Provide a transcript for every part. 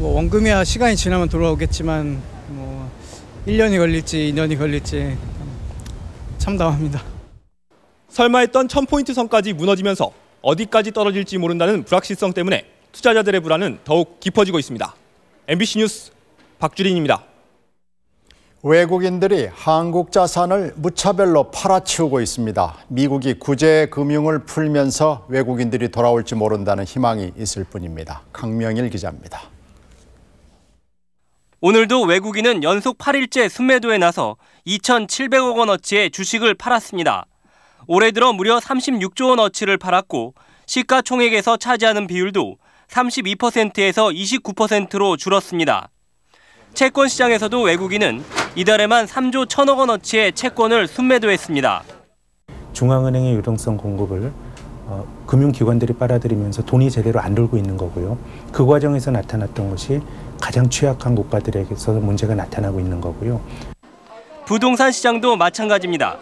뭐 원금이야 시간이 지나면 돌아오겠지만 뭐 1년이 걸릴지 2년이 걸릴지 참담합니다. 설마 했던 1000포인트 선까지 무너지면서 어디까지 떨어질지 모른다는 불확실성 때문에 투자자들의 불안은 더욱 깊어지고 있습니다. MBC 뉴스 박주린입니다. 외국인들이 한국 자산을 무차별로 팔아치우고 있습니다. 미국이 구제 금융을 풀면서 외국인들이 돌아올지 모른다는 희망이 있을 뿐입니다. 강명일 기자입니다. 오늘도 외국인은 연속 8일째 순매도에 나서 2,700억 원어치의 주식을 팔았습니다. 올해 들어 무려 36조 원어치를 팔았고 시가총액에서 차지하는 비율도 32%에서 29%로 줄었습니다. 채권 시장에서도 외국인은 이달에만 3조 1,000억 원어치의 채권을 순매도했습니다. 중앙은행의 유동성 공급을 금융기관들이 빨아들이면서 돈이 제대로 안 돌고 있는 거고요. 그 과정에서 나타났던 것이 가장 취약한 국가들에게서 문제가 나타나고 있는 거고요. 부동산 시장도 마찬가지입니다.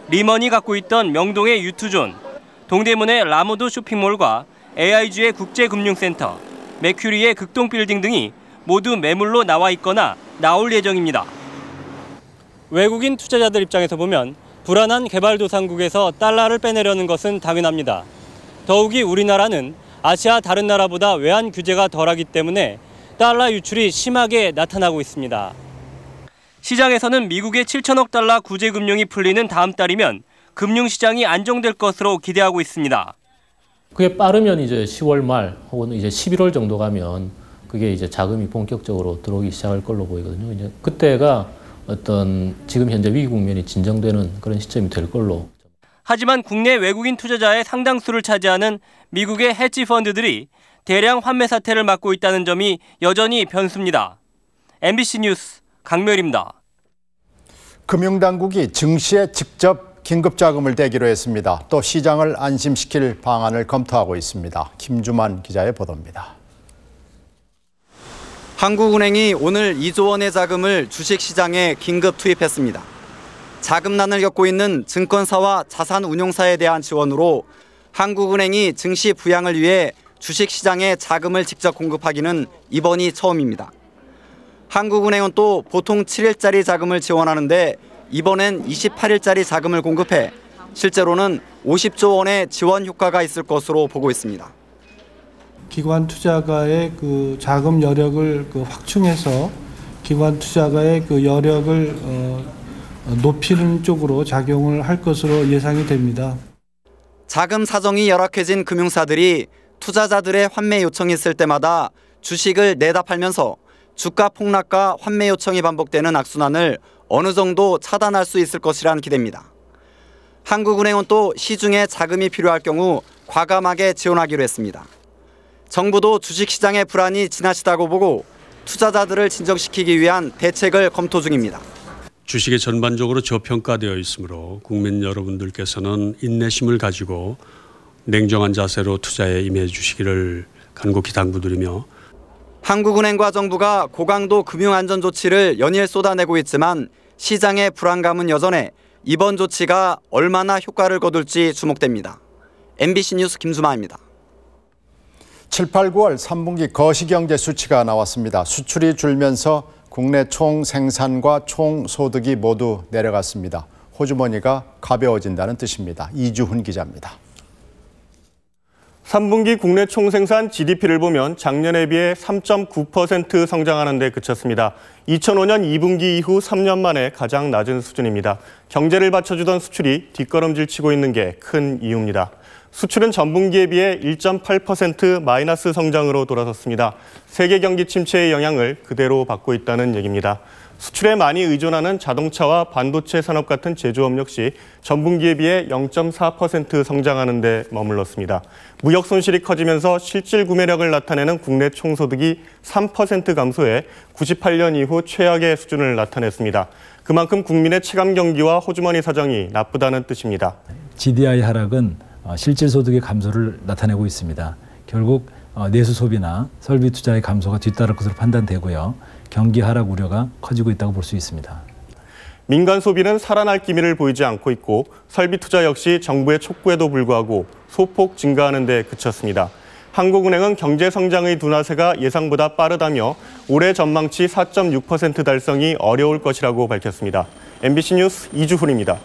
리먼이 갖고 있던 명동의 유투존, 동대문의 라모도 쇼핑몰과 AIG의 국제금융센터, 메큐리의 극동빌딩 등이 모두 매물로 나와 있거나 나올 예정입니다. 외국인 투자자들 입장에서 보면 불안한 개발도상국에서 달러를 빼내려는 것은 당연합니다. 더욱이 우리나라는 아시아 다른 나라보다 외환 규제가 덜하기 때문에 달러 유출이 심하게 나타나고 있습니다. 시장에서는 미국의 7천억 달러 구제금융이 풀리는 다음 달이면 금융시장이 안정될 것으로 기대하고 있습니다. 그게 빠르면 이제 10월 말 혹은 이제 11월 정도 가면 그게 이제 자금이 본격적으로 들어오기 시작할 걸로 보이거든요. 이제 그때가 어떤 지금 현재 위기 국면이 진정되는 그런 시점이 될 걸로. 하지만 국내 외국인 투자자의 상당수를 차지하는 미국의 헤지 펀드들이 대량 환매 사태를 맞고 있다는 점이 여전히 변수입니다. MBC 뉴스 강멸입니다. 금융당국이 증시에 직접 긴급자금을 대기로 했습니다. 또 시장을 안심시킬 방안을 검토하고 있습니다. 김주만 기자의 보도입니다. 한국은행이 오늘 2조 원의 자금을 주식시장에 긴급 투입했습니다. 자금난을 겪고 있는 증권사와 자산운용사에 대한 지원으로 한국은행이 증시 부양을 위해 주식시장에 자금을 직접 공급하기는 이번이 처음입니다. 한국은행은 또 보통 7일짜리 자금을 지원하는데 이번엔 28일짜리 자금을 공급해 실제로는 50조 원의 지원 효과가 있을 것으로 보고 있습니다. 기관 투자가의 그 자금 여력을 확충해서 기관 투자가의 그 여력을 높이는 쪽으로 작용을 할 것으로 예상이 됩니다. 자금 사정이 열악해진 금융사들이 투자자들의 환매 요청이 있을 때마다 주식을 내다 팔면서 주가 폭락과 환매 요청이 반복되는 악순환을 어느 정도 차단할 수 있을 것이란 기대입니다. 한국은행은 또 시중에 자금이 필요할 경우 과감하게 지원하기로 했습니다. 정부도 주식시장의 불안이 지나치다고 보고 투자자들을 진정시키기 위한 대책을 검토 중입니다. 주식이 전반적으로 저평가되어 있으므로 국민 여러분들께서는 인내심을 가지고 냉정한 자세로 투자에 임해 주시기를 간곡히 당부드리며 한국은행과 정부가 고강도 금융안전 조치를 연일 쏟아내고 있지만 시장의 불안감은 여전해 이번 조치가 얼마나 효과를 거둘지 주목됩니다. MBC 뉴스 김주만입니다. 7, 8, 9월 3분기 거시경제 수치가 나왔습니다. 수출이 줄면서 국내 총생산과 총소득이 모두 내려갔습니다. 호주머니가 가벼워진다는 뜻입니다. 이주훈 기자입니다. 3분기 국내 총생산 GDP를 보면 작년에 비해 3.9% 성장하는 데 그쳤습니다. 2005년 2분기 이후 3년 만에 가장 낮은 수준입니다. 경제를 받쳐주던 수출이 뒷걸음질 치고 있는 게 큰 이유입니다. 수출은 전분기에 비해 1.8% 마이너스 성장으로 돌아섰습니다. 세계 경기 침체의 영향을 그대로 받고 있다는 얘기입니다. 수출에 많이 의존하는 자동차와 반도체 산업 같은 제조업 역시 전분기에 비해 0.4% 성장하는 데 머물렀습니다. 무역 손실이 커지면서 실질 구매력을 나타내는 국내 총소득이 3% 감소해 98년 이후 최악의 수준을 나타냈습니다. 그만큼 국민의 체감 경기와 호주머니 사정이 나쁘다는 뜻입니다. GDI 하락은 실질 소득의 감소를 나타내고 있습니다. 결국 내수 소비나 설비 투자의 감소가 뒤따를 것으로 판단되고요. 경기 하락 우려가 커지고 있다고 볼 수 있습니다. 민간 소비는 살아날 기미를 보이지 않고 있고 설비 투자 역시 정부의 촉구에도 불구하고 소폭 증가하는 데 그쳤습니다. 한국은행은 경제 성장의 둔화세가 예상보다 빠르다며 올해 전망치 4.6% 달성이 어려울 것이라고 밝혔습니다. MBC 뉴스 이주훈입니다.